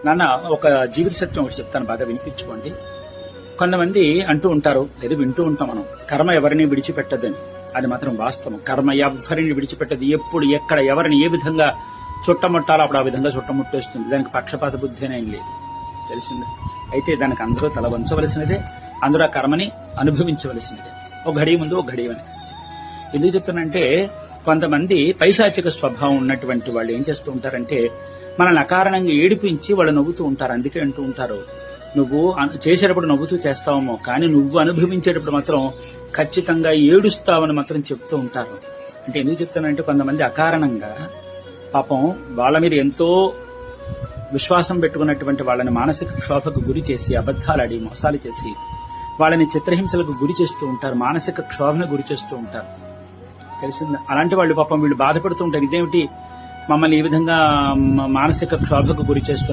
నాన్న, ఒక జీవిత సత్యం ఒకటి చెప్తాను, బాగా వినిపించుకోండి. కొంతమంది అంటూ ఉంటారు, లేదా వింటూ ఉంటాం మనం, కర్మ ఎవరిని విడిచిపెట్టదని. అది మాత్రం వాస్తవం. కర్మ ఎవరిని విడిచిపెట్టదు. ఎప్పుడు ఎక్కడ ఎవరిని ఏ విధంగా చుట్టముట్టాలో అప్పుడు ఆ విధంగా చుట్టముట్టేస్తుంది. దానికి పక్షపాత బుద్ధి అనేం లేదు, తెలిసిందే. అయితే దానికి అందరూ తల వంచవలసినదే, అందరూ ఆ కర్మని అనుభవించవలసినదే. ఒక ఘడియ ముందు ఒక ఘడియ వెనక. ఎందుకు చెప్తానంటే, కొంతమంది పైశాచిక స్వభావం ఉన్నటువంటి వాళ్ళు ఏం చేస్తూ ఉంటారంటే, మనల్ని అకారణంగా ఏడిపించి వాళ్ళు నవ్వుతూ ఉంటారు. అందుకే అంటూ ఉంటారు, నువ్వు చేసేటప్పుడు నవ్వుతూ చేస్తావేమో, కానీ నువ్వు అనుభవించేటప్పుడు మాత్రం ఖచ్చితంగా ఏడుస్తావని మాత్రం చెప్తూ ఉంటారు. అంటే ఎందుకు చెప్తానంటే, కొంతమంది అకారణంగా పాపం వాళ్ళ మీద ఎంతో విశ్వాసం పెట్టుకున్నటువంటి వాళ్ళని మానసిక క్షోభకు గురి చేసి, అబద్ధాలాడి మోసాలు చేసి వాళ్ళని చిత్రహింసలకు గురి చేస్తూ ఉంటారు, మానసిక క్షోభను గురి చేస్తూ ఉంటారు, తెలిసిందా. అలాంటి వాళ్ళు పాపం వీళ్ళు బాధపడుతూ ఉంటారు, ఇదేమిటి మమ్మల్ని ఈ విధంగా మానసిక క్షోభకు గురి చేస్తున్నారు.